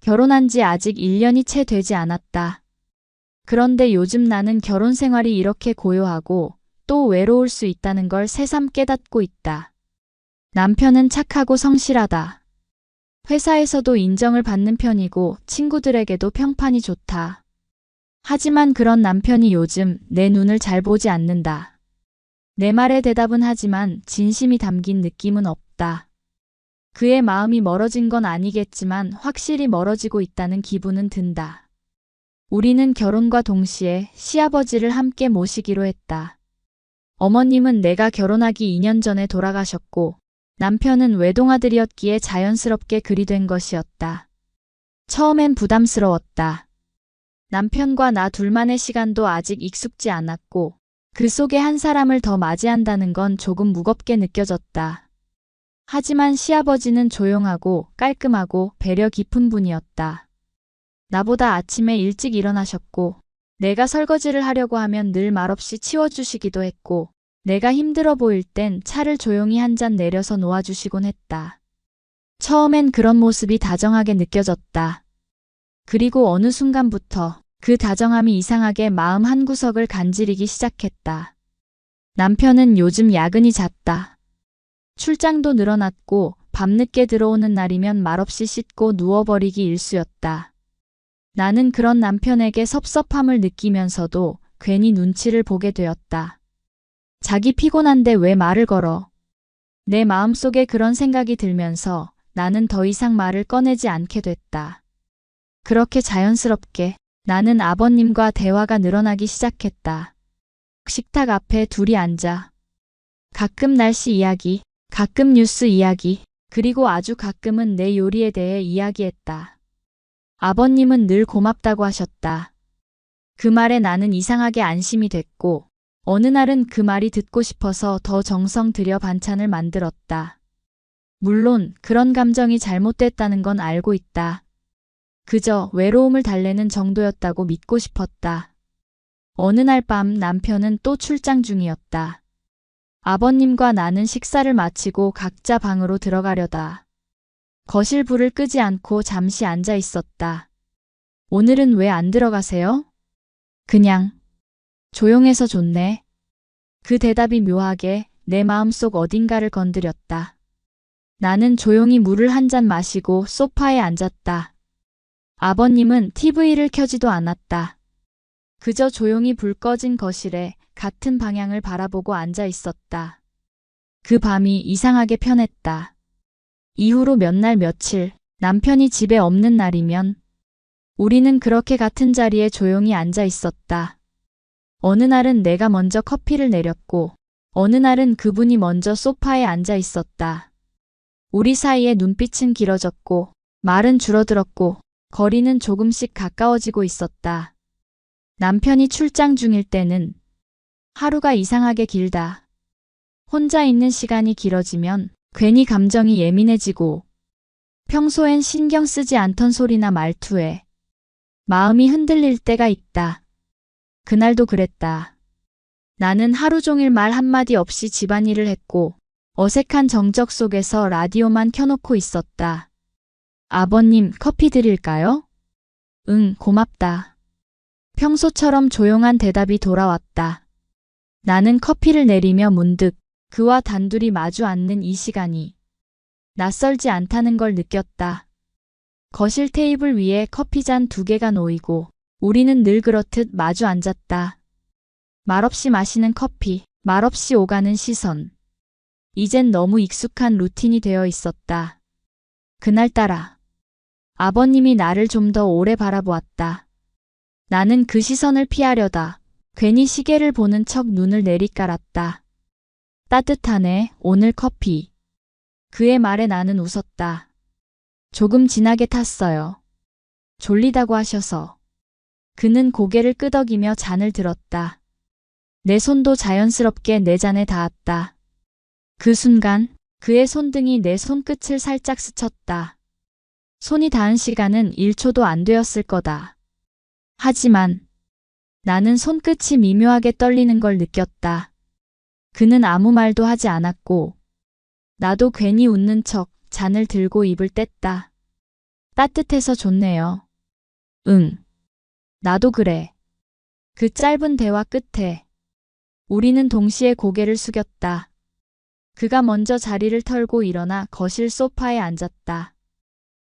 결혼한 지 아직 1년이 채 되지 않았다. 그런데 요즘 나는 결혼 생활이 이렇게 고요하고 또 외로울 수 있다는 걸 새삼 깨닫고 있다. 남편은 착하고 성실하다. 회사에서도 인정을 받는 편이고 친구들에게도 평판이 좋다. 하지만 그런 남편이 요즘 내 눈을 잘 보지 않는다. 내 말에 대답은 하지만 진심이 담긴 느낌은 없다. 그의 마음이 멀어진 건 아니겠지만 확실히 멀어지고 있다는 기분은 든다. 우리는 결혼과 동시에 시아버지를 함께 모시기로 했다. 어머님은 내가 결혼하기 2년 전에 돌아가셨고 남편은 외동아들이었기에 자연스럽게 그리 된 것이었다. 처음엔 부담스러웠다. 남편과 나 둘만의 시간도 아직 익숙지 않았고 그 속에 한 사람을 더 맞이한다는 건 조금 무겁게 느껴졌다. 하지만 시아버지는 조용하고 깔끔하고 배려 깊은 분이었다. 나보다 아침에 일찍 일어나셨고 내가 설거지를 하려고 하면 늘 말없이 치워주시기도 했고 내가 힘들어 보일 땐 차를 조용히 한 잔 내려서 놓아주시곤 했다. 처음엔 그런 모습이 다정하게 느껴졌다. 그리고 어느 순간부터 그 다정함이 이상하게 마음 한구석을 간지리기 시작했다. 남편은 요즘 야근이 잦다. 출장도 늘어났고 밤늦게 들어오는 날이면 말없이 씻고 누워버리기 일쑤였다. 나는 그런 남편에게 섭섭함을 느끼면서도 괜히 눈치를 보게 되었다. 자기 피곤한데 왜 말을 걸어? 내 마음속에 그런 생각이 들면서 나는 더 이상 말을 꺼내지 않게 됐다. 그렇게 자연스럽게 나는 아버님과 대화가 늘어나기 시작했다. 식탁 앞에 둘이 앉아 가끔 날씨 이야기, 가끔 뉴스 이야기, 그리고 아주 가끔은 내 요리에 대해 이야기했다. 아버님은 늘 고맙다고 하셨다. 그 말에 나는 이상하게 안심이 됐고 어느 날은 그 말이 듣고 싶어서 더 정성 들여 반찬을 만들었다. 물론 그런 감정이 잘못됐다는 건 알고 있다. 그저 외로움을 달래는 정도였다고 믿고 싶었다. 어느 날 밤 남편은 또 출장 중이었다. 아버님과 나는 식사를 마치고 각자 방으로 들어가려다. 거실 불을 끄지 않고 잠시 앉아 있었다. 오늘은 왜 안 들어가세요? 그냥. 조용해서 좋네. 그 대답이 묘하게 내 마음속 어딘가를 건드렸다. 나는 조용히 물을 한 잔 마시고 소파에 앉았다. 아버님은 TV를 켜지도 않았다. 그저 조용히 불 꺼진 거실에 같은 방향을 바라보고 앉아 있었다. 그 밤이 이상하게 편했다. 이후로 몇 날 며칠 남편이 집에 없는 날이면 우리는 그렇게 같은 자리에 조용히 앉아 있었다. 어느 날은 내가 먼저 커피를 내렸고 어느 날은 그분이 먼저 소파에 앉아 있었다. 우리 사이의 눈빛은 길어졌고 말은 줄어들었고 거리는 조금씩 가까워지고 있었다. 남편이 출장 중일 때는 하루가 이상하게 길다. 혼자 있는 시간이 길어지면 괜히 감정이 예민해지고 평소엔 신경 쓰지 않던 소리나 말투에 마음이 흔들릴 때가 있다. 그날도 그랬다. 나는 하루 종일 말 한마디 없이 집안일을 했고 어색한 정적 속에서 라디오만 켜놓고 있었다. 아버님, 커피 드릴까요? 응, 고맙다. 평소처럼 조용한 대답이 돌아왔다. 나는 커피를 내리며 문득 그와 단둘이 마주 앉는 이 시간이 낯설지 않다는 걸 느꼈다. 거실 테이블 위에 커피잔 2개가 놓이고 우리는 늘 그렇듯 마주 앉았다. 말없이 마시는 커피, 말없이 오가는 시선. 이젠 너무 익숙한 루틴이 되어 있었다. 그날따라 아버님이 나를 좀 더 오래 바라보았다. 나는 그 시선을 피하려다 괜히 시계를 보는 척 눈을 내리깔았다. 따뜻하네, 오늘 커피. 그의 말에 나는 웃었다. 조금 진하게 탔어요. 졸리다고 하셔서. 그는 고개를 끄덕이며 잔을 들었다. 내 손도 자연스럽게 내 잔에 닿았다. 그 순간 그의 손등이 내 손끝을 살짝 스쳤다. 손이 닿은 시간은 1초도 안 되었을 거다. 하지만 나는 손끝이 미묘하게 떨리는 걸 느꼈다. 그는 아무 말도 하지 않았고 나도 괜히 웃는 척 잔을 들고 입을 뗐다. 따뜻해서 좋네요. 응, 나도 그래. 그 짧은 대화 끝에 우리는 동시에 고개를 숙였다. 그가 먼저 자리를 털고 일어나 거실 소파에 앉았다.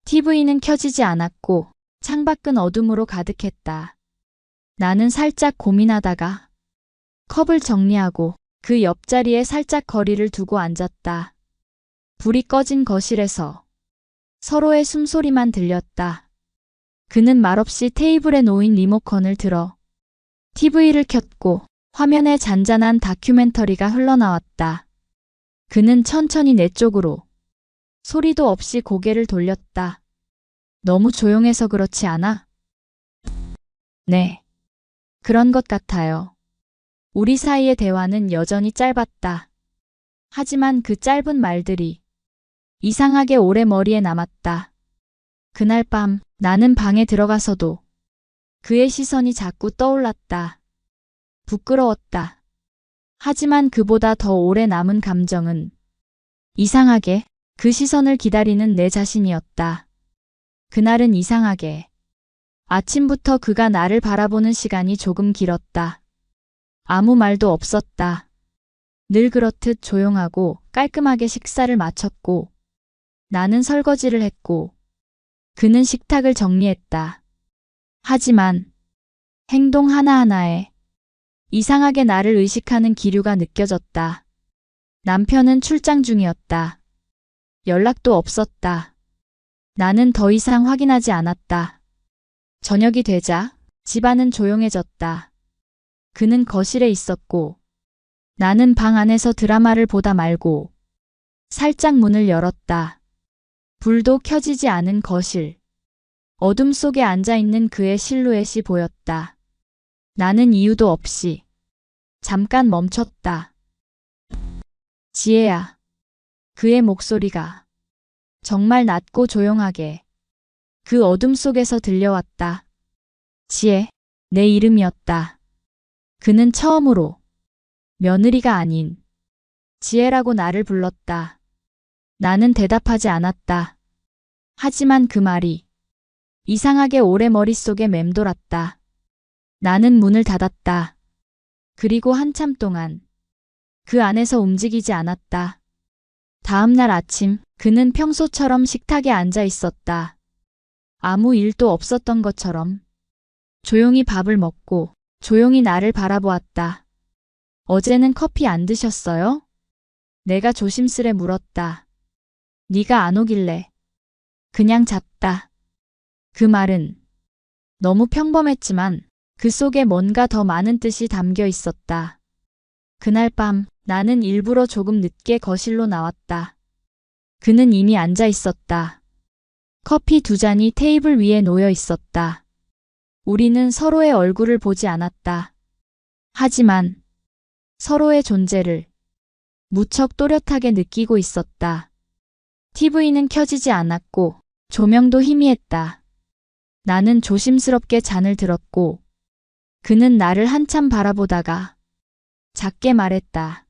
TV는 켜지지 않았고 창밖은 어둠으로 가득했다. 나는 살짝 고민하다가 컵을 정리하고 그 옆자리에 살짝 거리를 두고 앉았다. 불이 꺼진 거실에서 서로의 숨소리만 들렸다. 그는 말없이 테이블에 놓인 리모컨을 들어 TV를 켰고 화면에 잔잔한 다큐멘터리가 흘러나왔다. 그는 천천히 내 쪽으로 소리도 없이 고개를 돌렸다. 너무 조용해서 그렇지 않아? 네. 그런 것 같아요. 우리 사이의 대화는 여전히 짧았다. 하지만 그 짧은 말들이 이상하게 오래 머리에 남았다. 그날 밤 나는 방에 들어가서도 그의 시선이 자꾸 떠올랐다. 부끄러웠다. 하지만 그보다 더 오래 남은 감정은 이상하게 그 시선을 기다리는 내 자신이었다. 그날은 이상하게 아침부터 그가 나를 바라보는 시간이 조금 길었다. 아무 말도 없었다. 늘 그렇듯 조용하고 깔끔하게 식사를 마쳤고 나는 설거지를 했고 그는 식탁을 정리했다. 하지만 행동 하나하나에 이상하게 나를 의식하는 기류가 느껴졌다. 남편은 출장 중이었다. 연락도 없었다. 나는 더 이상 확인하지 않았다. 저녁이 되자 집안은 조용해졌다. 그는 거실에 있었고 나는 방 안에서 드라마를 보다 말고 살짝 문을 열었다. 불도 켜지지 않은 거실. 어둠 속에 앉아있는 그의 실루엣이 보였다. 나는 이유도 없이 잠깐 멈췄다. 지혜야. 그의 목소리가 정말 낮고 조용하게 그 어둠 속에서 들려왔다. 지혜, 내 이름이었다. 그는 처음으로 며느리가 아닌 지혜라고 나를 불렀다. 나는 대답하지 않았다. 하지만 그 말이 이상하게 오래 머릿속에 맴돌았다. 나는 문을 닫았다. 그리고 한참 동안 그 안에서 움직이지 않았다. 다음 날 아침 그는 평소처럼 식탁에 앉아 있었다. 아무 일도 없었던 것처럼 조용히 밥을 먹고 조용히 나를 바라보았다. 어제는 커피 안 드셨어요? 내가 조심스레 물었다. 네가 안 오길래 그냥 잤다. 그 말은 너무 평범했지만 그 속에 뭔가 더 많은 뜻이 담겨 있었다. 그날 밤 나는 일부러 조금 늦게 거실로 나왔다. 그는 이미 앉아 있었다. 커피 2잔이 테이블 위에 놓여 있었다. 우리는 서로의 얼굴을 보지 않았다. 하지만 서로의 존재를 무척 또렷하게 느끼고 있었다. TV는 켜지지 않았고 조명도 희미했다. 나는 조심스럽게 잔을 들었고 그는 나를 한참 바라보다가 작게 말했다.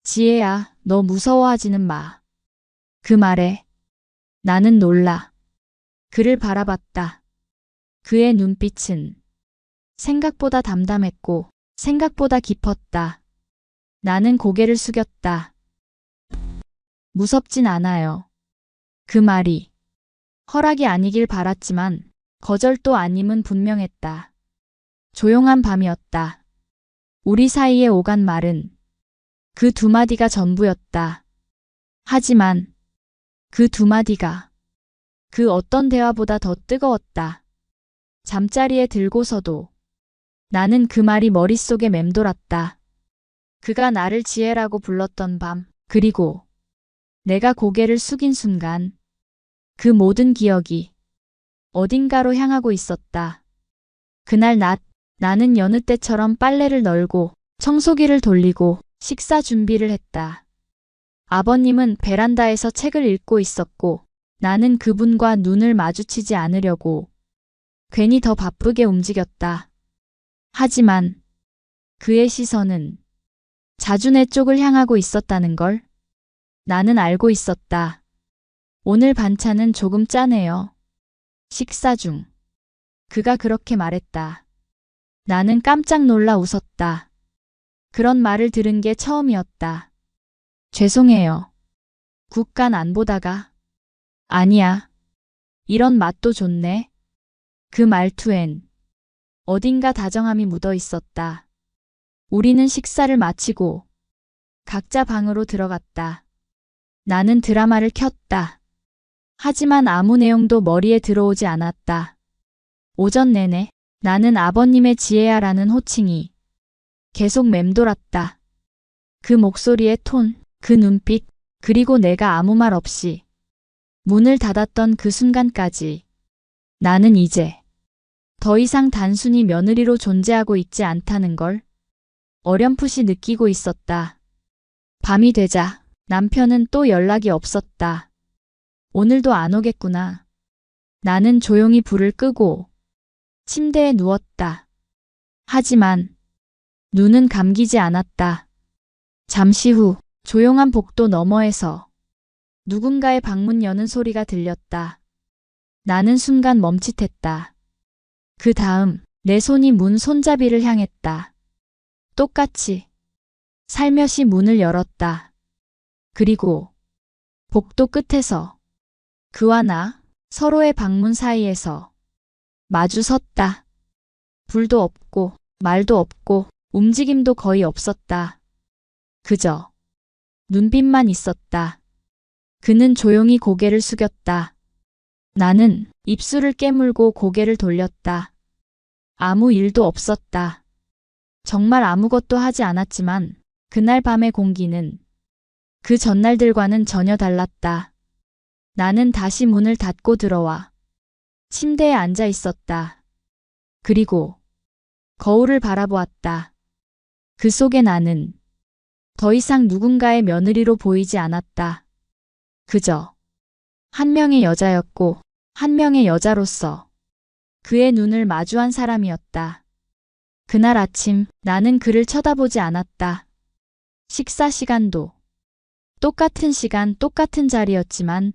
지혜야, 너 무서워하지는 마. 그 말에 나는 놀라 그를 바라봤다. 그의 눈빛은 생각보다 담담했고 생각보다 깊었다. 나는 고개를 숙였다. 무섭진 않아요. 그 말이 허락이 아니길 바랐지만 거절도 아님은 분명했다. 조용한 밤이었다. 우리 사이에 오간 말은 그 2마디가 전부였다. 하지만 그 2마디가 그 어떤 대화보다 더 뜨거웠다. 잠자리에 들고서도 나는 그 말이 머릿속에 맴돌았다. 그가 나를 지혜라고 불렀던 밤, 그리고 내가 고개를 숙인 순간 그 모든 기억이 어딘가로 향하고 있었다. 그날 낮, 나는 여느 때처럼 빨래를 널고 청소기를 돌리고 식사 준비를 했다. 아버님은 베란다에서 책을 읽고 있었고 나는 그분과 눈을 마주치지 않으려고 괜히 더 바쁘게 움직였다. 하지만 그의 시선은 자주 내 쪽을 향하고 있었다는 걸 나는 알고 있었다. 오늘 반찬은 조금 짜네요. 그는 말했다. 그의 목소리가 식사 중. 그가 그렇게 말했다. 나는 깜짝 놀라 웃었다. 그런 말을 들은 게 처음이었다. 죄송해요. 국간 안 보다가. 아니야. 이런 맛도 좋네. 그 말투엔 어딘가 다정함이 묻어 있었다. 우리는 식사를 마치고 각자 방으로 들어갔다. 나는 드라마를 켰다. 하지만 아무 내용도 머리에 들어오지 않았다. 오전 내내 나는 아버님의 지혜야라는 호칭이 계속 맴돌았다. 그 목소리의 톤, 그 눈빛, 그리고 내가 아무 말 없이 문을 닫았던 그 순간까지 나는 이제 더 이상 단순히 며느리로 존재하고 있지 않다는 걸 어렴풋이 느끼고 있었다. 밤이 되자 남편은 또 연락이 없었다. 오늘도 안 오겠구나. 나는 조용히 불을 끄고 침대에 누웠다. 하지만 눈은 감기지 않았다. 잠시 후 조용한 복도 너머에서 누군가의 방문 여는 소리가 들렸다. 나는 순간 멈칫했다. 그 다음 내 손이 문 손잡이를 향했다. 똑같이 살며시 문을 열었다. 그리고 복도 끝에서 그와 나 서로의 방문 사이에서 마주 섰다. 불도 없고 말도 없고 움직임도 거의 없었다. 그저 눈빛만 있었다. 그는 조용히 고개를 숙였다. 나는 입술을 깨물고 고개를 돌렸다. 아무 일도 없었다. 정말 아무것도 하지 않았지만 그날 밤의 공기는 그 전날들과는 전혀 달랐다. 나는 다시 문을 닫고 들어와 침대에 앉아 있었다. 그리고 거울을 바라보았다. 그 속에 나는 더 이상 누군가의 며느리로 보이지 않았다. 그저 한 명의 여자였고 한 명의 여자로서 그의 눈을 마주한 사람이었다. 그날 아침 나는 그를 쳐다보지 않았다. 식사 시간도 똑같은 시간 똑같은 자리였지만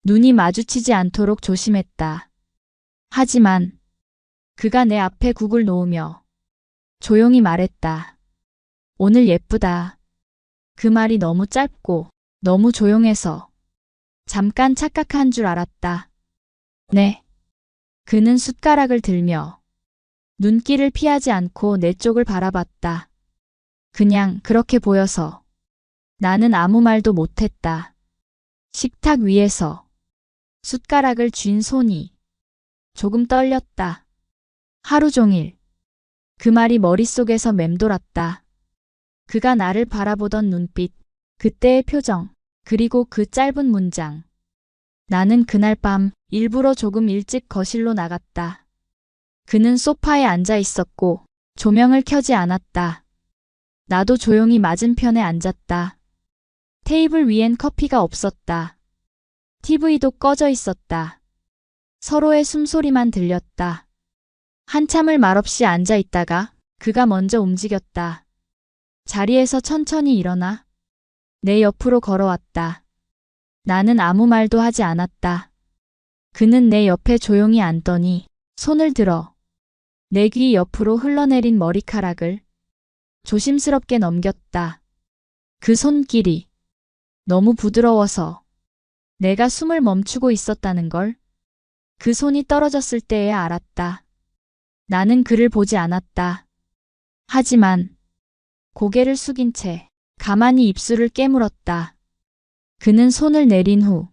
눈이 마주치지 않도록 조심했다. 하지만 그가 내 앞에 국을 놓으며 조용히 말했다. 오늘 예쁘다. 그 말이 너무 짧고 너무 조용해서 잠깐 착각한 줄 알았다. 네. 그는 숟가락을 들며 눈길을 피하지 않고 내 쪽을 바라봤다. 그냥 그렇게 보여서 나는 아무 말도 못했다. 식탁 위에서 숟가락을 쥔 손이 조금 떨렸다. 하루 종일 그 말이 머릿속에서 맴돌았다. 그가 나를 바라보던 눈빛, 그때의 표정, 그리고 그 짧은 문장. 나는 그날 밤 일부러 조금 일찍 거실로 나갔다. 그는 소파에 앉아 있었고 조명을 켜지 않았다. 나도 조용히 맞은편에 앉았다. 테이블 위엔 커피가 없었다. TV도 꺼져 있었다. 서로의 숨소리만 들렸다. 한참을 말없이 앉아 있다가 그가 먼저 움직였다. 자리에서 천천히 일어나 내 옆으로 걸어왔다. 나는 아무 말도 하지 않았다. 그는 내 옆에 조용히 앉더니 손을 들어 내 귀 옆으로 흘러내린 머리카락을 조심스럽게 넘겼다. 그 손길이 너무 부드러워서 내가 숨을 멈추고 있었다는 걸 그 손이 떨어졌을 때에야 알았다. 나는 그를 보지 않았다. 하지만 고개를 숙인 채 가만히 입술을 깨물었다. 그는 손을 내린 후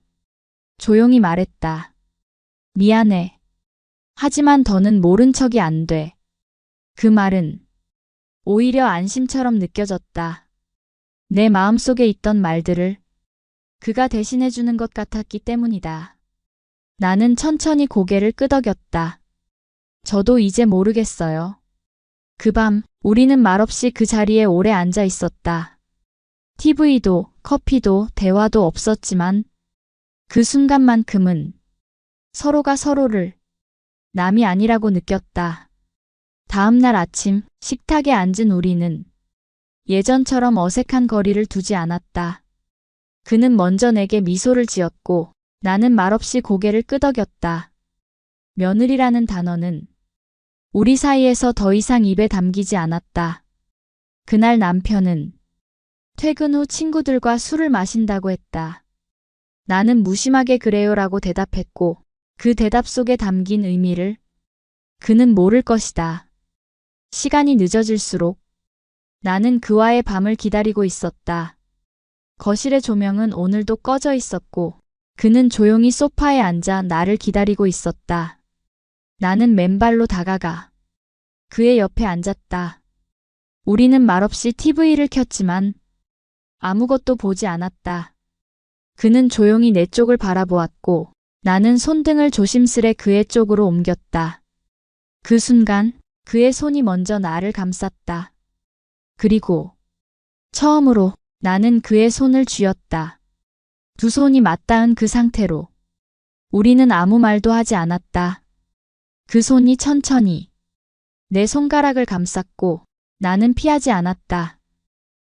조용히 말했다. 미안해. 하지만 더는 모른 척이 안 돼. 그 말은 오히려 안심처럼 느껴졌다. 내 마음속에 있던 말들을 그가 대신해주는 것 같았기 때문이다. 나는 천천히 고개를 끄덕였다. 저도 이제 모르겠어요. 그 밤 우리는 말없이 그 자리에 오래 앉아 있었다. TV도 커피도 대화도 없었지만 그 순간만큼은 서로가 서로를 남이 아니라고 느꼈다. 다음 날 아침 식탁에 앉은 우리는 예전처럼 어색한 거리를 두지 않았다. 그는 먼저 내게 미소를 지었고 나는 말없이 고개를 끄덕였다. 며느리라는 단어는 우리 사이에서 더 이상 입에 담기지 않았다. 그날 남편은 퇴근 후 친구들과 술을 마신다고 했다. 나는 무심하게 그래요라고 대답했고 그 대답 속에 담긴 의미를 그는 모를 것이다. 시간이 늦어질수록 나는 그와의 밤을 기다리고 있었다. 거실의 조명은 오늘도 꺼져 있었고 그는 조용히 소파에 앉아 나를 기다리고 있었다. 나는 맨발로 다가가 그의 옆에 앉았다. 우리는 말없이 TV를 켰지만 아무것도 보지 않았다. 그는 조용히 내 쪽을 바라보았고 나는 손등을 조심스레 그의 쪽으로 옮겼다. 그 순간 그의 손이 먼저 나를 감쌌다. 그리고 처음으로 나는 그의 손을 쥐었다. 두 손이 맞닿은 그 상태로 우리는 아무 말도 하지 않았다. 그 손이 천천히 내 손가락을 감쌌고 나는 피하지 않았다.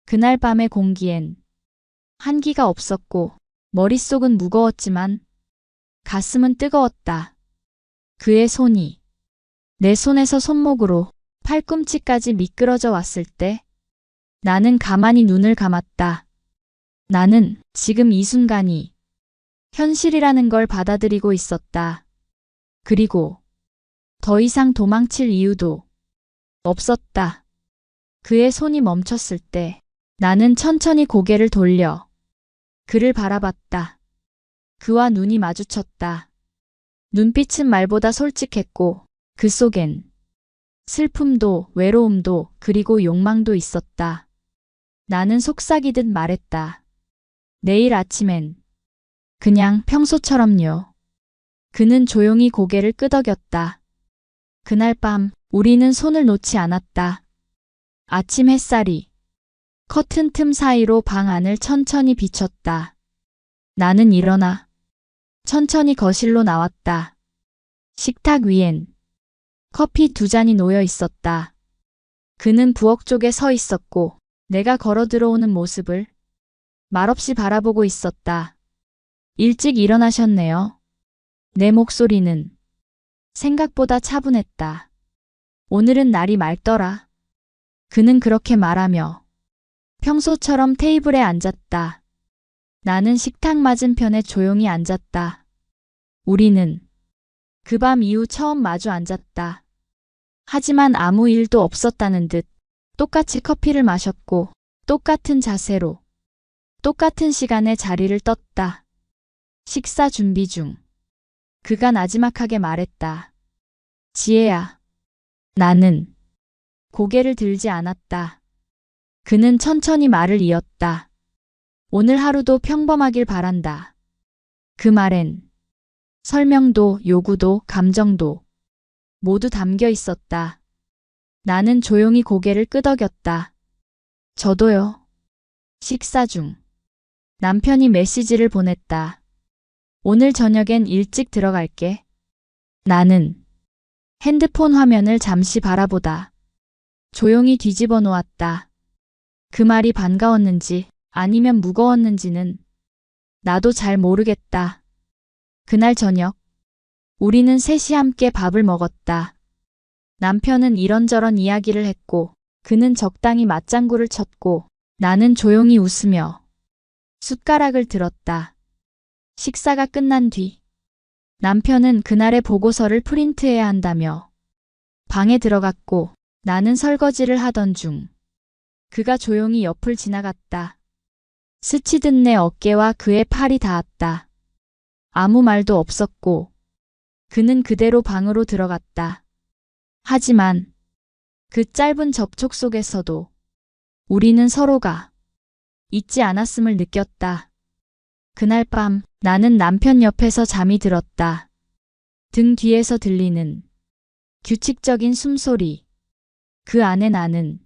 그날 밤의 공기엔 한기가 없었고 머릿속은 무거웠지만 가슴은 뜨거웠다. 그의 손이 내 손에서 손목으로 팔꿈치까지 미끄러져 왔을 때 나는 가만히 눈을 감았다. 나는 지금 이 순간이 현실이라는 걸 받아들이고 있었다. 그리고 더 이상 도망칠 이유도 없었다. 그의 손이 멈췄을 때 나는 천천히 고개를 돌려 그를 바라봤다. 그와 눈이 마주쳤다. 눈빛은 말보다 솔직했고 그 속엔 슬픔도 외로움도 그리고 욕망도 있었다. 나는 속삭이듯 말했다. 내일 아침엔 그냥 평소처럼요. 그는 조용히 고개를 끄덕였다. 그날 밤 우리는 손을 놓지 않았다. 아침 햇살이 커튼 틈 사이로 방 안을 천천히 비쳤다. 나는 일어나 천천히 거실로 나왔다. 식탁 위엔 커피 두 잔이 놓여 있었다. 그는 부엌 쪽에 서 있었고 내가 걸어 들어오는 모습을 말없이 바라보고 있었다. 일찍 일어나셨네요. 내 목소리는 생각보다 차분했다. 오늘은 날이 맑더라. 그는 그렇게 말하며 평소처럼 테이블에 앉았다. 나는 식탁 맞은편에 조용히 앉았다. 우리는 그 밤 이후 처음 마주 앉았다. 하지만 아무 일도 없었다는 듯 똑같이 커피를 마셨고 똑같은 자세로 똑같은 시간에 자리를 떴다. 식사 준비 중 그가 나지막하게 말했다. 지혜야. 나는 고개를 들지 않았다. 그는 천천히 말을 이었다. 오늘 하루도 평범하길 바란다. 그 말엔 설명도 요구도 감정도 모두 담겨 있었다. 나는 조용히 고개를 끄덕였다. 저도요. 식사 중 남편이 메시지를 보냈다. 오늘 저녁엔 일찍 들어갈게. 나는 핸드폰 화면을 잠시 바라보다 조용히 뒤집어 놓았다. 그 말이 반가웠는지 아니면 무거웠는지는 나도 잘 모르겠다. 그날 저녁 우리는 셋이 함께 밥을 먹었다. 남편은 이런저런 이야기를 했고 그는 적당히 맞장구를 쳤고 나는 조용히 웃으며 숟가락을 들었다. 식사가 끝난 뒤 남편은 그날의 보고서를 프린트해야 한다며 방에 들어갔고 나는 설거지를 하던 중 그가 조용히 옆을 지나갔다. 스치듯 내 어깨와 그의 팔이 닿았다. 아무 말도 없었고 그는 그대로 방으로 들어갔다. 하지만 그 짧은 접촉 속에서도 우리는 서로가 잊지 않았음을 느꼈다. 그날 밤 나는 남편 옆에서 잠이 들었다. 등 뒤에서 들리는 규칙적인 숨소리. 그 안에 나는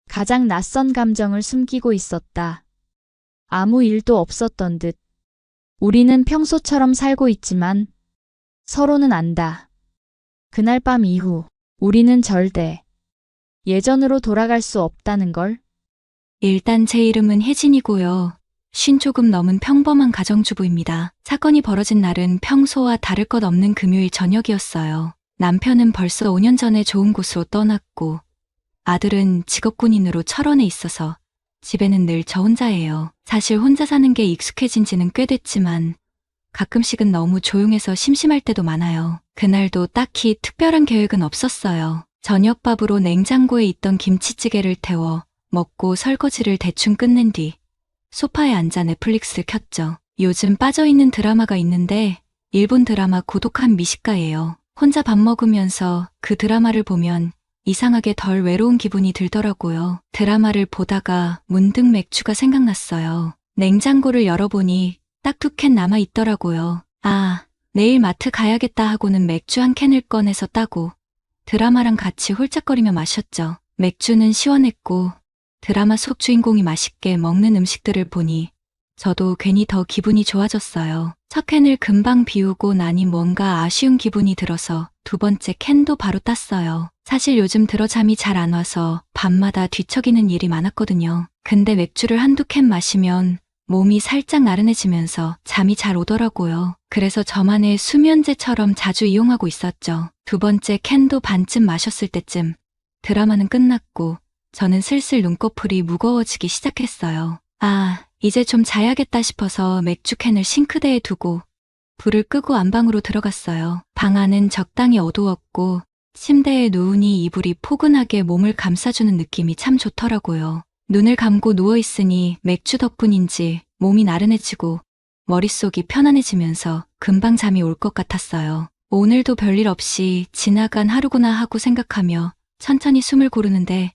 가장 낯선 감정을 숨기고 있었다. 아무 일도 없었던 듯. 우리는 평소처럼 살고 있지만 서로는 안다. 그날 밤 이후 우리는 절대 예전으로 돌아갈 수 없다는 걸. 일단 제 이름은 혜진이고요. 조금 넘은 평범한 가정주부입니다. 사건이 벌어진 날은 평소와 다를 것 없는 금요일 저녁이었어요. 남편은 벌써 5년 전에 좋은 곳으로 떠났고 아들은 직업군인으로 철원에 있어서 집에는 늘 저 혼자예요. 사실 혼자 사는 게 익숙해진 지는 꽤 됐지만 가끔씩은 너무 조용해서 심심할 때도 많아요. 그날도 딱히 특별한 계획은 없었어요. 저녁밥으로 냉장고에 있던 김치찌개를 태워 먹고 설거지를 대충 끝낸 뒤 소파에 앉아 넷플릭스를 켰죠. 요즘 빠져있는 드라마가 있는데 일본 드라마 고독한 미식가예요. 혼자 밥 먹으면서 그 드라마를 보면 이상하게 덜 외로운 기분이 들더라고요. 드라마를 보다가 문득 맥주가 생각났어요. 냉장고를 열어보니 딱 2캔 남아있더라고요. 아, 내일 마트 가야겠다 하고는 맥주 1캔을 꺼내서 따고 드라마랑 같이 홀짝거리며 마셨죠. 맥주는 시원했고 드라마 속 주인공이 맛있게 먹는 음식들을 보니 저도 괜히 더 기분이 좋아졌어요. 첫 캔을 금방 비우고 나니 뭔가 아쉬운 기분이 들어서 2번째 캔도 바로 땄어요. 사실 요즘 들어 잠이 잘 안 와서 밤마다 뒤척이는 일이 많았거든요. 근데 맥주를 1~2캔 마시면 몸이 살짝 나른해지면서 잠이 잘 오더라고요. 그래서 저만의 수면제처럼 자주 이용하고 있었죠. 2번째 캔도 반쯤 마셨을 때쯤 드라마는 끝났고 저는 슬슬 눈꺼풀이 무거워지기 시작했어요. 아, 이제 좀 자야겠다 싶어서 맥주 캔을 싱크대에 두고 불을 끄고 안방으로 들어갔어요. 방 안은 적당히 어두웠고 침대에 누우니 이불이 포근하게 몸을 감싸주는 느낌이 참 좋더라고요. 눈을 감고 누워있으니 맥주 덕분인지 몸이 나른해지고 머릿속이 편안해지면서 금방 잠이 올 것 같았어요. 오늘도 별일 없이 지나간 하루구나 하고 생각하며 천천히 숨을 고르는데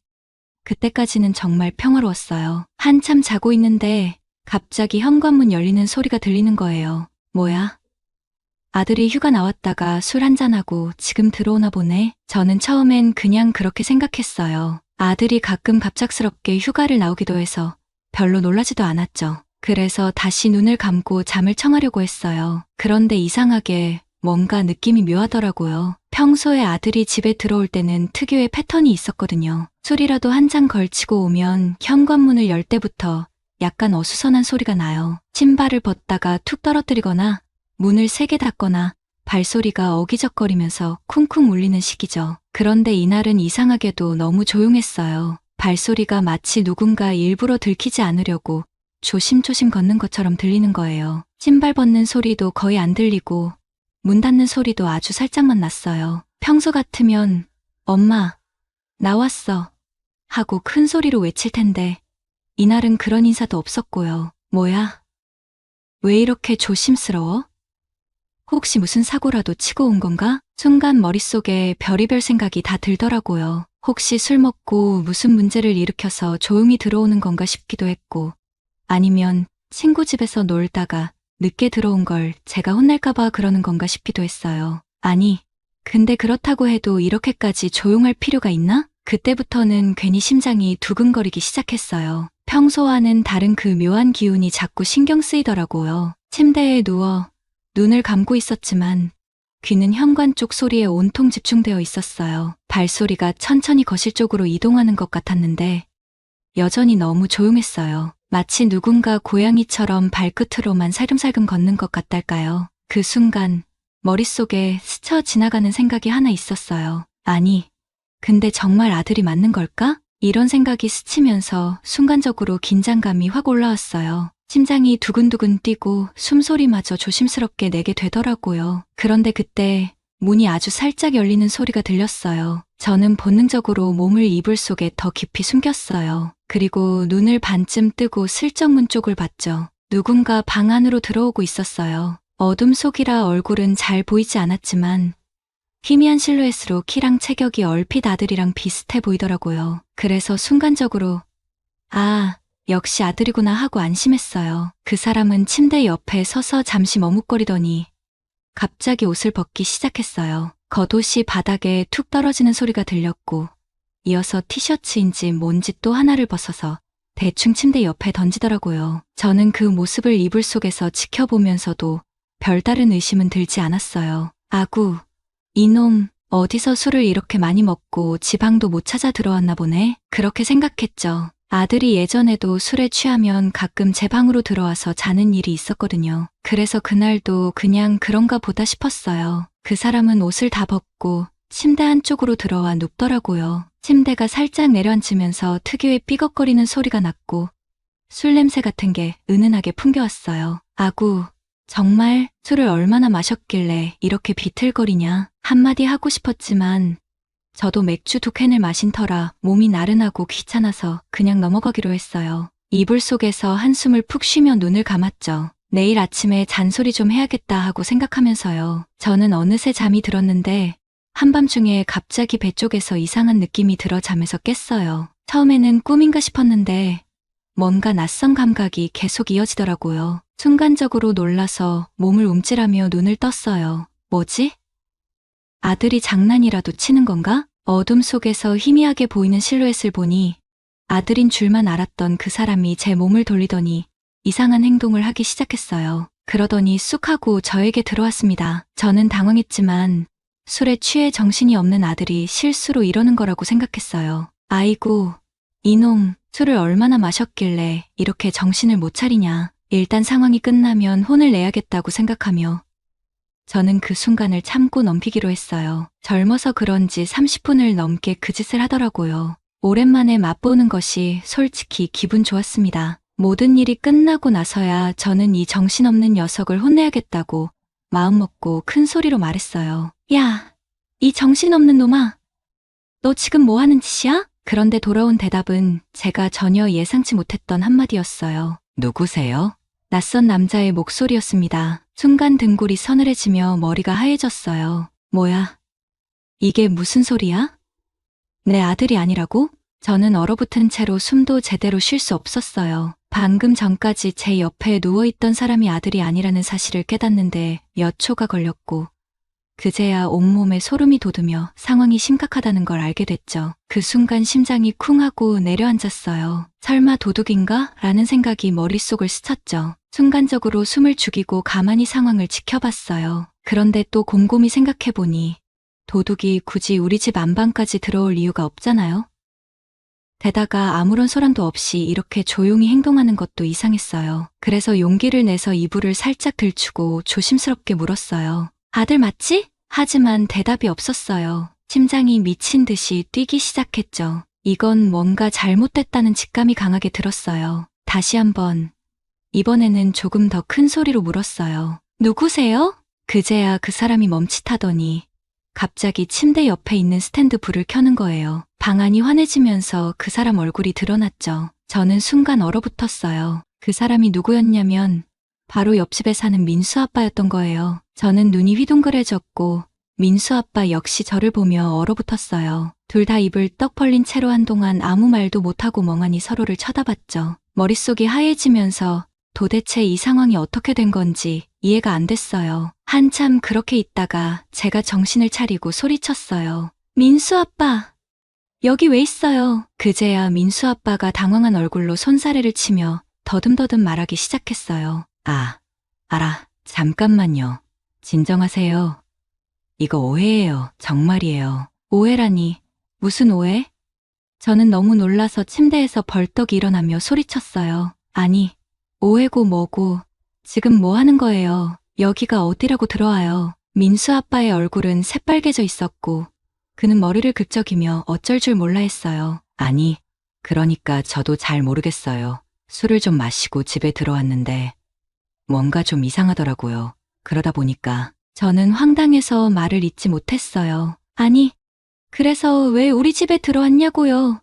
그때까지는 정말 평화로웠어요. 한참 자고 있는데 갑자기 현관문 열리는 소리가 들리는 거예요. 뭐야? 아들이 휴가 나왔다가 술 한잔하고 지금 들어오나 보네. 저는 처음엔 그냥 그렇게 생각했어요. 아들이 가끔 갑작스럽게 휴가를 나오기도 해서 별로 놀라지도 않았죠. 그래서 다시 눈을 감고 잠을 청하려고 했어요. 그런데 이상하게 뭔가 느낌이 묘하더라고요. 평소에 아들이 집에 들어올 때는 특유의 패턴이 있었거든요. 술이라도 한 잔 걸치고 오면 현관문을 열 때부터 약간 어수선한 소리가 나요. 신발을 벗다가 툭 떨어뜨리거나 문을 세게 닫거나 발소리가 어기적거리면서 쿵쿵 울리는 시기죠. 그런데 이날은 이상하게도 너무 조용했어요. 발소리가 마치 누군가 일부러 들키지 않으려고 조심조심 걷는 것처럼 들리는 거예요. 신발 벗는 소리도 거의 안 들리고 문 닫는 소리도 아주 살짝만 났어요. 평소 같으면 엄마, 나왔어 하고 큰 소리로 외칠 텐데 이날은 그런 인사도 없었고요. 뭐야? 왜 이렇게 조심스러워? 혹시 무슨 사고라도 치고 온 건가? 순간 머릿속에 별의별 생각이 다 들더라고요. 혹시 술 먹고 무슨 문제를 일으켜서 조용히 들어오는 건가 싶기도 했고 아니면 친구 집에서 놀다가 늦게 들어온 걸 제가 혼날까봐 그러는 건가 싶기도 했어요. 아니, 근데 그렇다고 해도 이렇게까지 조용할 필요가 있나? 그때부터는 괜히 심장이 두근거리기 시작했어요. 평소와는 다른 그 묘한 기운이 자꾸 신경 쓰이더라고요. 침대에 누워 눈을 감고 있었지만 귀는 현관 쪽 소리에 온통 집중되어 있었어요. 발소리가 천천히 거실 쪽으로 이동하는 것 같았는데 여전히 너무 조용했어요. 마치 누군가 고양이처럼 발끝으로만 살금살금 걷는 것 같달까요. 그 순간 머릿속에 스쳐 지나가는 생각이 하나 있었어요. 아니, 근데 정말 아들이 맞는 걸까? 이런 생각이 스치면서 순간적으로 긴장감이 확 올라왔어요. 심장이 두근두근 뛰고 숨소리마저 조심스럽게 내게 되더라고요. 그런데 그때 문이 아주 살짝 열리는 소리가 들렸어요. 저는 본능적으로 몸을 이불 속에 더 깊이 숨겼어요. 그리고 눈을 반쯤 뜨고 슬쩍 문 쪽을 봤죠. 누군가 방 안으로 들어오고 있었어요. 어둠 속이라 얼굴은 잘 보이지 않았지만 희미한 실루엣으로 키랑 체격이 얼핏 아들이랑 비슷해 보이더라고요. 그래서 순간적으로 아, 역시 아들이구나 하고 안심했어요. 그 사람은 침대 옆에 서서 잠시 머뭇거리더니 갑자기 옷을 벗기 시작했어요. 겉옷이 바닥에 툭 떨어지는 소리가 들렸고 이어서 티셔츠인지 뭔지 또 하나를 벗어서 대충 침대 옆에 던지더라고요. 저는 그 모습을 이불 속에서 지켜보면서도 별다른 의심은 들지 않았어요. 아구, 이놈 어디서 술을 이렇게 많이 먹고 지방도 못 찾아 들어왔나 보네. 그렇게 생각했죠. 아들이 예전에도 술에 취하면 가끔 제 방으로 들어와서 자는 일이 있었거든요. 그래서 그날도 그냥 그런가 보다 싶었어요. 그 사람은 옷을 다 벗고 침대 한쪽으로 들어와 눕더라고요. 침대가 살짝 내려앉으면서 특유의 삐걱거리는 소리가 났고 술 냄새 같은 게 은은하게 풍겨왔어요. 아구, 정말 술을 얼마나 마셨길래 이렇게 비틀거리냐. 한마디 하고 싶었지만 저도 맥주 2캔을 마신 터라 몸이 나른하고 귀찮아서 그냥 넘어가기로 했어요. 이불 속에서 한숨을 푹 쉬며 눈을 감았죠. 내일 아침에 잔소리 좀 해야겠다 하고 생각하면서요. 저는 어느새 잠이 들었는데 한밤중에 갑자기 배 쪽에서 이상한 느낌이 들어 잠에서 깼어요. 처음에는 꿈인가 싶었는데 뭔가 낯선 감각이 계속 이어지더라고요. 순간적으로 놀라서 몸을 움찔하며 눈을 떴어요. 뭐지? 아들이 장난이라도 치는 건가? 어둠 속에서 희미하게 보이는 실루엣을 보니 아들인 줄만 알았던 그 사람이 제 몸을 돌리더니 이상한 행동을 하기 시작했어요. 그러더니 쑥 하고 저에게 들어왔습니다. 저는 당황했지만 술에 취해 정신이 없는 아들이 실수로 이러는 거라고 생각했어요. 아이고, 이놈, 술을 얼마나 마셨길래 이렇게 정신을 못 차리냐. 일단 상황이 끝나면 혼을 내야겠다고 생각하며 저는 그 순간을 참고 넘기기로 했어요. 젊어서 그런지 30분을 넘게 그 짓을 하더라고요. 오랜만에 맛보는 것이 솔직히 기분 좋았습니다. 모든 일이 끝나고 나서야 저는 이 정신없는 녀석을 혼내야겠다고 마음먹고 큰 소리로 말했어요. 야, 이 정신없는 놈아. 너 지금 뭐 하는 짓이야? 그런데 돌아온 대답은 제가 전혀 예상치 못했던 한마디였어요. 누구세요? 낯선 남자의 목소리였습니다. 순간 등골이 서늘해지며 머리가 하얘졌어요. 뭐야? 이게 무슨 소리야? 내 아들이 아니라고? 저는 얼어붙은 채로 숨도 제대로 쉴 수 없었어요. 방금 전까지 제 옆에 누워있던 사람이 아들이 아니라는 사실을 깨닫는데 몇 초가 걸렸고 그제야 온몸에 소름이 돋으며 상황이 심각하다는 걸 알게 됐죠. 그 순간 심장이 쿵 하고 내려앉았어요. 설마 도둑인가? 라는 생각이 머릿속을 스쳤죠. 순간적으로 숨을 죽이고 가만히 상황을 지켜봤어요. 그런데 또 곰곰이 생각해보니 도둑이 굳이 우리 집 안방까지 들어올 이유가 없잖아요. 게다가 아무런 소란도 없이 이렇게 조용히 행동하는 것도 이상했어요. 그래서 용기를 내서 이불을 살짝 들추고 조심스럽게 물었어요. 아들 맞지? 하지만 대답이 없었어요. 심장이 미친 듯이 뛰기 시작했죠. 이건 뭔가 잘못됐다는 직감이 강하게 들었어요. 다시 한번, 이번에는 조금 더 큰 소리로 물었어요. 누구세요? 그제야 그 사람이 멈칫하더니 갑자기 침대 옆에 있는 스탠드 불을 켜는 거예요. 방안이 환해지면서 그 사람 얼굴이 드러났죠. 저는 순간 얼어붙었어요. 그 사람이 누구였냐면 바로 옆집에 사는 민수 아빠였던 거예요. 저는 눈이 휘둥그레졌고 민수 아빠 역시 저를 보며 얼어붙었어요. 둘 다 입을 떡 벌린 채로 한동안 아무 말도 못하고 멍하니 서로를 쳐다봤죠. 머릿속이 하얘지면서 도대체 이 상황이 어떻게 된 건지 이해가 안 됐어요. 한참 그렇게 있다가 제가 정신을 차리고 소리쳤어요. 민수 아빠, 여기 왜 있어요? 그제야 민수 아빠가 당황한 얼굴로 손사래를 치며 더듬더듬 말하기 시작했어요. 알아. 잠깐만요. 진정하세요. 이거 오해예요. 정말이에요. 오해라니. 무슨 오해? 저는 너무 놀라서 침대에서 벌떡 일어나며 소리쳤어요. 아니, 오해고 뭐고. 지금 뭐 하는 거예요? 여기가 어디라고 들어와요. 민수 아빠의 얼굴은 새빨개져 있었고 그는 머리를 긁적이며 어쩔 줄 몰라 했어요. 아니, 그러니까 저도 잘 모르겠어요. 술을 좀 마시고 집에 들어왔는데 뭔가 좀 이상하더라고요. 그러다 보니까 저는 황당해서 말을 잇지 못했어요. 아니, 그래서 왜 우리 집에 들어왔냐고요?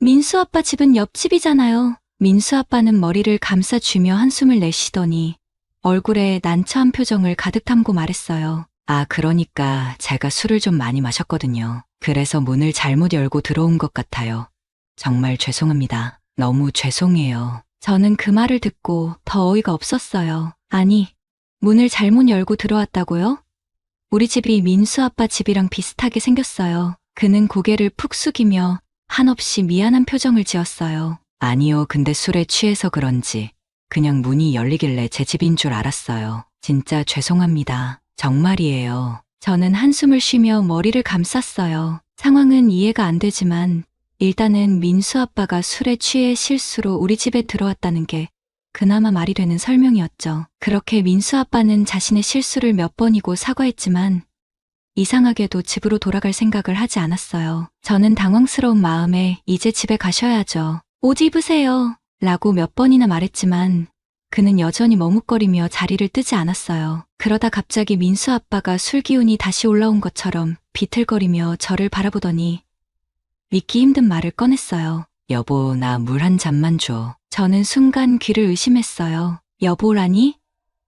민수 아빠 집은 옆집이잖아요. 민수 아빠는 머리를 감싸쥐며 한숨을 내쉬더니 얼굴에 난처한 표정을 가득 담고 말했어요. 그러니까 제가 술을 좀 많이 마셨거든요. 그래서 문을 잘못 열고 들어온 것 같아요. 정말 죄송합니다. 너무 죄송해요. 저는 그 말을 듣고 더 어이가 없었어요. 아니, 문을 잘못 열고 들어왔다고요? 우리 집이 민수 아빠 집이랑 비슷하게 생겼어요. 그는 고개를 푹 숙이며 한없이 미안한 표정을 지었어요. 아니요, 근데 술에 취해서 그런지 그냥 문이 열리길래 제 집인 줄 알았어요. 진짜 죄송합니다. 정말이에요. 저는 한숨을 쉬며 머리를 감쌌어요. 상황은 이해가 안 되지만 일단은 민수 아빠가 술에 취해 실수로 우리 집에 들어왔다는 게 그나마 말이 되는 설명이었죠. 그렇게 민수 아빠는 자신의 실수를 몇 번이고 사과했지만 이상하게도 집으로 돌아갈 생각을 하지 않았어요. 저는 당황스러운 마음에 이제 집에 가셔야죠. 옷 입으세요. 라고 몇 번이나 말했지만 그는 여전히 머뭇거리며 자리를 뜨지 않았어요. 그러다 갑자기 민수 아빠가 술 기운이 다시 올라온 것처럼 비틀거리며 저를 바라보더니 믿기 힘든 말을 꺼냈어요. 여보, 나 물 한 잔만 줘. 저는 순간 귀를 의심했어요. 여보라니?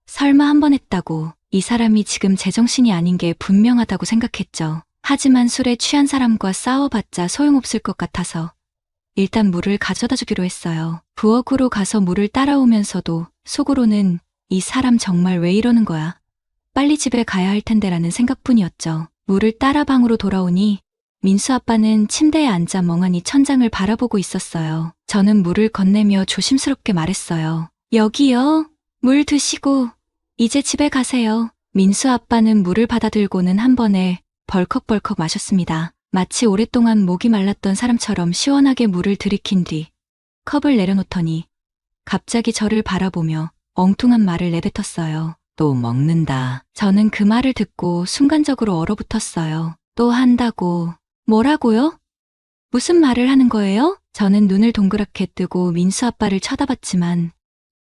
설마 한 번 했다고. 이 사람이 지금 제정신이 아닌 게 분명하다고 생각했죠. 하지만 술에 취한 사람과 싸워봤자 소용없을 것 같아서 일단 물을 가져다 주기로 했어요. 부엌으로 가서 물을 따라오면서도 속으로는 이 사람 정말 왜 이러는 거야? 빨리 집에 가야 할 텐데라는 생각뿐이었죠. 물을 따라 방으로 돌아오니 민수 아빠는 침대에 앉아 멍하니 천장을 바라보고 있었어요. 저는 물을 건네며 조심스럽게 말했어요. 여기요. 물 드시고 이제 집에 가세요. 민수 아빠는 물을 받아들고는 한 번에 벌컥벌컥 마셨습니다. 마치 오랫동안 목이 말랐던 사람처럼 시원하게 물을 들이킨 뒤 컵을 내려놓더니 갑자기 저를 바라보며 엉뚱한 말을 내뱉었어요. 또 먹는다. 저는 그 말을 듣고 순간적으로 얼어붙었어요. 또 한다고. 뭐라고요? 무슨 말을 하는 거예요? 저는 눈을 동그랗게 뜨고 민수 아빠를 쳐다봤지만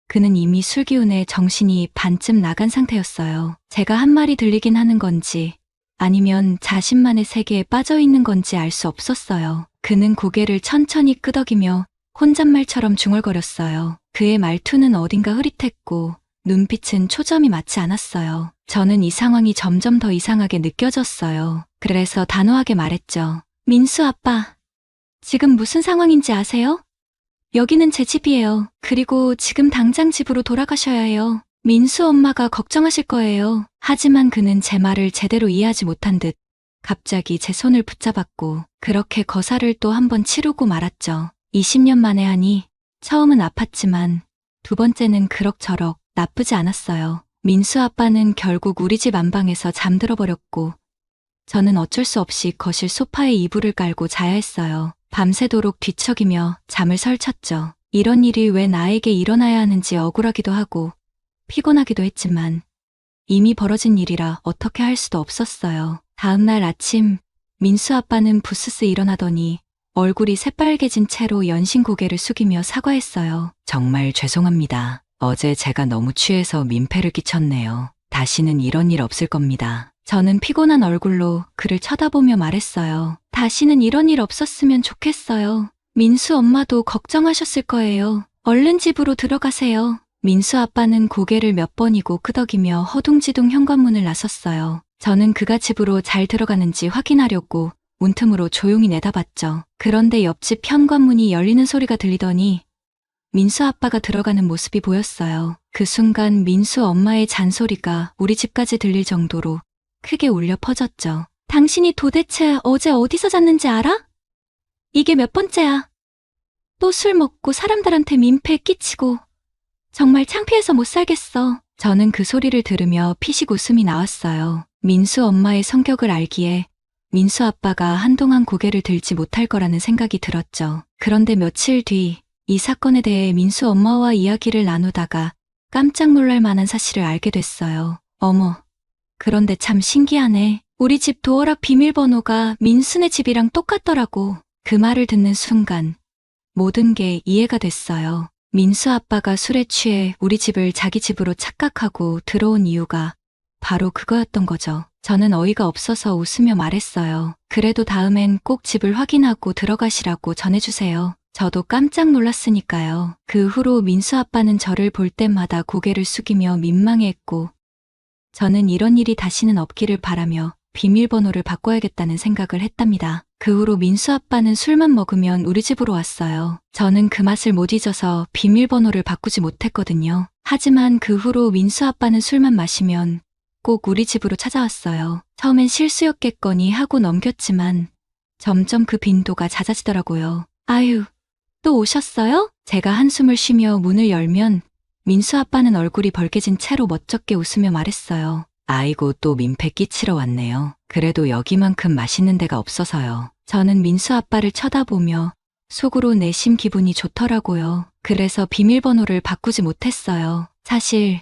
그는 이미 술 기운에 정신이 반쯤 나간 상태였어요. 제가 한 말이 들리긴 하는 건지 아니면 자신만의 세계에 빠져 있는 건지 알 수 없었어요. 그는 고개를 천천히 끄덕이며 혼잣말처럼 중얼거렸어요. 그의 말투는 어딘가 흐릿했고 눈빛은 초점이 맞지 않았어요. 저는 이 상황이 점점 더 이상하게 느껴졌어요. 그래서 단호하게 말했죠. 민수 아빠, 지금 무슨 상황인지 아세요? 여기는 제 집이에요. 그리고 지금 당장 집으로 돌아가셔야 해요. 민수 엄마가 걱정하실 거예요. 하지만 그는 제 말을 제대로 이해하지 못한 듯 갑자기 제 손을 붙잡았고 그렇게 거사를 또 한 번 치르고 말았죠. 20년 만에 하니 처음은 아팠지만 두 번째는 그럭저럭 나쁘지 않았어요. 민수 아빠는 결국 우리 집 안방에서 잠들어 버렸고 저는 어쩔 수 없이 거실 소파에 이불을 깔고 자야 했어요. 밤새도록 뒤척이며 잠을 설쳤죠. 이런 일이 왜 나에게 일어나야 하는지 억울하기도 하고 피곤하기도 했지만 이미 벌어진 일이라 어떻게 할 수도 없었어요. 다음날 아침 민수 아빠는 부스스 일어나더니 얼굴이 새빨개진 채로 연신 고개를 숙이며 사과했어요. 정말 죄송합니다. 어제 제가 너무 취해서 민폐를 끼쳤네요. 다시는 이런 일 없을 겁니다. 저는 피곤한 얼굴로 그를 쳐다보며 말했어요. 다시는 이런 일 없었으면 좋겠어요. 민수 엄마도 걱정하셨을 거예요. 얼른 집으로 들어가세요. 민수 아빠는 고개를 몇 번이고 끄덕이며 허둥지둥 현관문을 나섰어요. 저는 그가 집으로 잘 들어가는지 확인하려고 문틈으로 조용히 내다봤죠. 그런데 옆집 현관문이 열리는 소리가 들리더니 민수 아빠가 들어가는 모습이 보였어요. 그 순간 민수 엄마의 잔소리가 우리 집까지 들릴 정도로 크게 울려 퍼졌죠. 당신이 도대체 어제 어디서 잤는지 알아? 이게 몇 번째야? 또 술 먹고 사람들한테 민폐 끼치고 정말 창피해서 못 살겠어. 저는 그 소리를 들으며 피식 웃음이 나왔어요. 민수 엄마의 성격을 알기에 민수 아빠가 한동안 고개를 들지 못할 거라는 생각이 들었죠. 그런데 며칠 뒤 이 사건에 대해 민수 엄마와 이야기를 나누다가 깜짝 놀랄 만한 사실을 알게 됐어요. 어머, 그런데 참 신기하네. 우리 집 도어락 비밀번호가 민수네 집이랑 똑같더라고. 그 말을 듣는 순간 모든 게 이해가 됐어요. 민수 아빠가 술에 취해 우리 집을 자기 집으로 착각하고 들어온 이유가 바로 그거였던 거죠. 저는 어이가 없어서 웃으며 말했어요. 그래도 다음엔 꼭 집을 확인하고 들어가시라고 전해주세요. 저도 깜짝 놀랐으니까요. 그 후로 민수 아빠는 저를 볼 때마다 고개를 숙이며 민망해했고 저는 이런 일이 다시는 없기를 바라며 비밀번호를 바꿔야겠다는 생각을 했답니다. 그 후로 민수 아빠는 술만 먹으면 우리 집으로 왔어요. 저는 그 맛을 못 잊어서 비밀번호를 바꾸지 못했거든요. 하지만 그 후로 민수 아빠는 술만 마시면 꼭 우리 집으로 찾아왔어요. 처음엔 실수였겠거니 하고 넘겼지만 점점 그 빈도가 잦아지더라고요. 아유, 또 오셨어요? 제가 한숨을 쉬며 문을 열면 민수 아빠는 얼굴이 벌개진 채로 멋쩍게 웃으며 말했어요. 아이고 또 민폐 끼치러 왔네요. 그래도 여기만큼 맛있는 데가 없어서요. 저는 민수 아빠를 쳐다보며 속으로 내심 기분이 좋더라고요. 그래서 비밀번호를 바꾸지 못했어요. 사실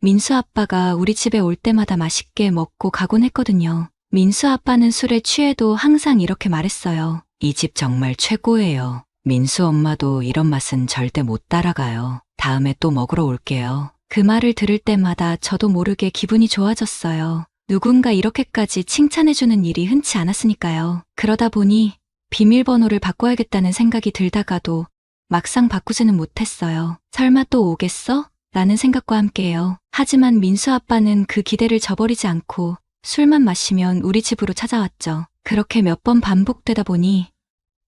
민수 아빠가 우리 집에 올 때마다 맛있게 먹고 가곤 했거든요. 민수 아빠는 술에 취해도 항상 이렇게 말했어요. 이 집 정말 최고예요. 민수 엄마도 이런 맛은 절대 못 따라가요. 다음에 또 먹으러 올게요. 그 말을 들을 때마다 저도 모르게 기분이 좋아졌어요. 누군가 이렇게까지 칭찬해주는 일이 흔치 않았으니까요. 그러다 보니 비밀번호를 바꿔야겠다는 생각이 들다가도 막상 바꾸지는 못했어요. 설마 또 오겠어? 라는 생각과 함께요. 하지만 민수 아빠는 그 기대를 저버리지 않고 술만 마시면 우리 집으로 찾아왔죠. 그렇게 몇 번 반복되다 보니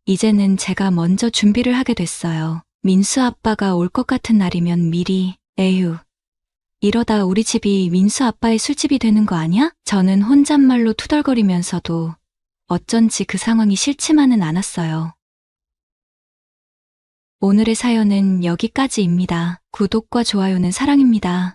이제는 제가 먼저 준비를 하게 됐어요. 민수 아빠가 올 것 같은 날이면 미리 에휴, 이러다 우리 집이 민수 아빠의 술집이 되는 거 아니야? 저는 혼잣말로 투덜거리면서도 어쩐지 그 상황이 싫지만은 않았어요. 오늘의 사연은 여기까지입니다. 구독과 좋아요는 사랑입니다.